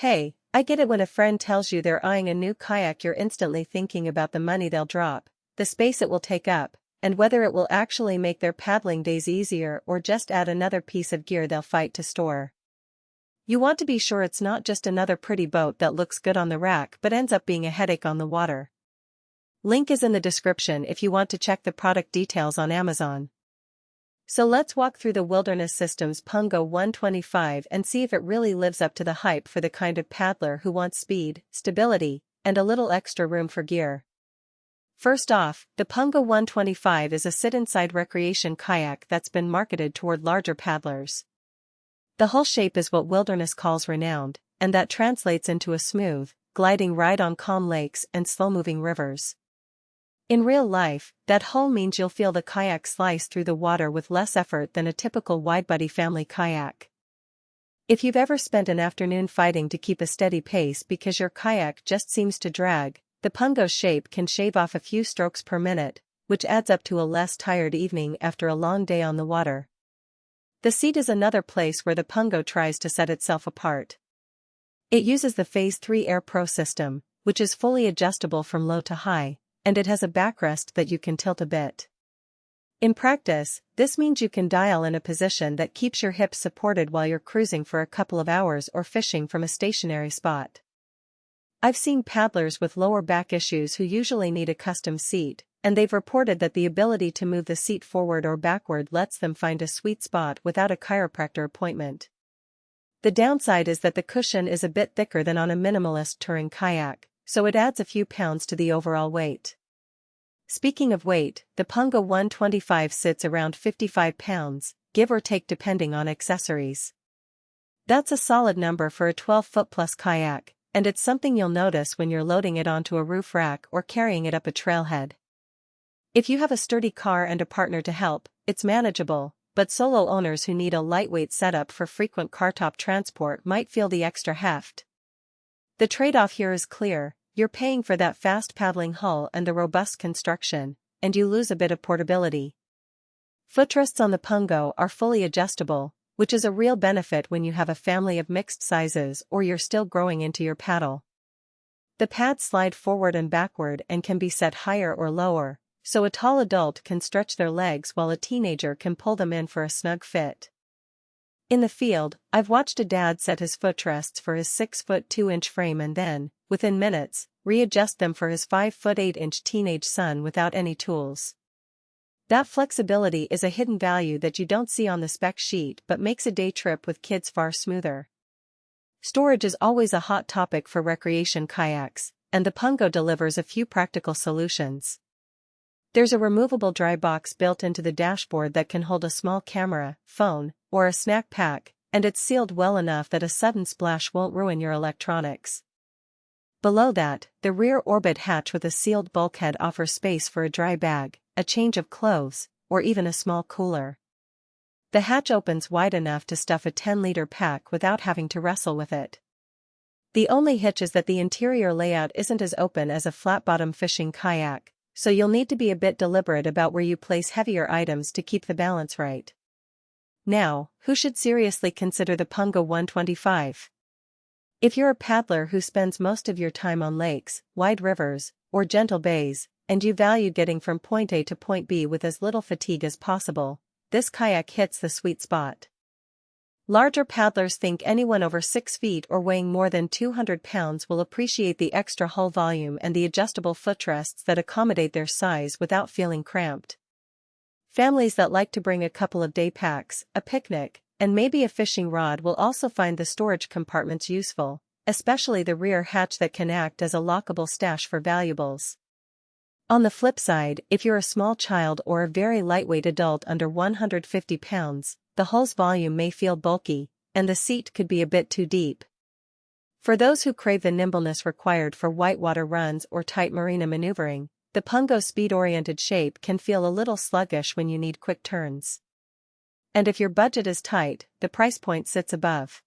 Hey, I get it when a friend tells you they're eyeing a new kayak. You're instantly thinking about the money they'll drop, the space it will take up, and whether it will actually make their paddling days easier or just add another piece of gear they'll fight to store. You want to be sure it's not just another pretty boat that looks good on the rack but ends up being a headache on the water. Link is in the description if you want to check the product details on Amazon. So let's walk through the Wilderness Systems Pungo 125 and see if it really lives up to the hype for the kind of paddler who wants speed, stability, and a little extra room for gear. First off, the Pungo 125 is a sit-inside recreation kayak that's been marketed toward larger paddlers. The hull shape is what Wilderness calls renowned, and that translates into a smooth, gliding ride on calm lakes and slow-moving rivers. In real life, that hull means you'll feel the kayak slice through the water with less effort than a typical wide-body family kayak. If you've ever spent an afternoon fighting to keep a steady pace because your kayak just seems to drag, the Pungo's shape can shave off a few strokes per minute, which adds up to a less tired evening after a long day on the water. The seat is another place where the Pungo tries to set itself apart. It uses the Phase 3 Air Pro system, which is fully adjustable from low to high, and it has a backrest that you can tilt a bit. In practice, this means you can dial in a position that keeps your hips supported while you're cruising for a couple of hours or fishing from a stationary spot. I've seen paddlers with lower back issues who usually need a custom seat, and they've reported that the ability to move the seat forward or backward lets them find a sweet spot without a chiropractor appointment. The downside is that the cushion is a bit thicker than on a minimalist touring kayak, so it adds a few pounds to the overall weight. Speaking of weight, the Pungo 125 sits around 55 pounds, give or take depending on accessories. That's a solid number for a 12-foot-plus kayak, and it's something you'll notice when you're loading it onto a roof rack or carrying it up a trailhead. If you have a sturdy car and a partner to help, it's manageable, but solo owners who need a lightweight setup for frequent car-top transport might feel the extra heft. The trade-off here is clear: you're paying for that fast paddling hull and the robust construction, and you lose a bit of portability. Footrests on the Pungo are fully adjustable, which is a real benefit when you have a family of mixed sizes or you're still growing into your paddle. The pads slide forward and backward and can be set higher or lower, so a tall adult can stretch their legs while a teenager can pull them in for a snug fit. In the field, I've watched a dad set his footrests for his 6-foot 2-inch frame and then, within minutes, readjust them for his 5-foot 8-inch teenage son without any tools. That flexibility is a hidden value that you don't see on the spec sheet but makes a day trip with kids far smoother. Storage is always a hot topic for recreation kayaks, and the Pungo delivers a few practical solutions. There's a removable dry box built into the dashboard that can hold a small camera, phone, or a snack pack, and it's sealed well enough that a sudden splash won't ruin your electronics. Below that, the rear orbit hatch with a sealed bulkhead offers space for a dry bag, a change of clothes, or even a small cooler. The hatch opens wide enough to stuff a 10-liter pack without having to wrestle with it. The only hitch is that the interior layout isn't as open as a flat-bottom fishing kayak, so you'll need to be a bit deliberate about where you place heavier items to keep the balance right. Now, who should seriously consider the Pungo 125? If you're a paddler who spends most of your time on lakes, wide rivers, or gentle bays, and you value getting from point A to point B with as little fatigue as possible, this kayak hits the sweet spot. Larger paddlers think anyone over 6 feet or weighing more than 200 pounds will appreciate the extra hull volume and the adjustable footrests that accommodate their size without feeling cramped. Families that like to bring a couple of day packs, a picnic, and maybe a fishing rod will also find the storage compartments useful, especially the rear hatch that can act as a lockable stash for valuables. On the flip side, if you're a small child or a very lightweight adult under 150 pounds, the hull's volume may feel bulky, and the seat could be a bit too deep. For those who crave the nimbleness required for whitewater runs or tight marina maneuvering, the Pungo's speed-oriented shape can feel a little sluggish when you need quick turns. And if your budget is tight, the price point sits above.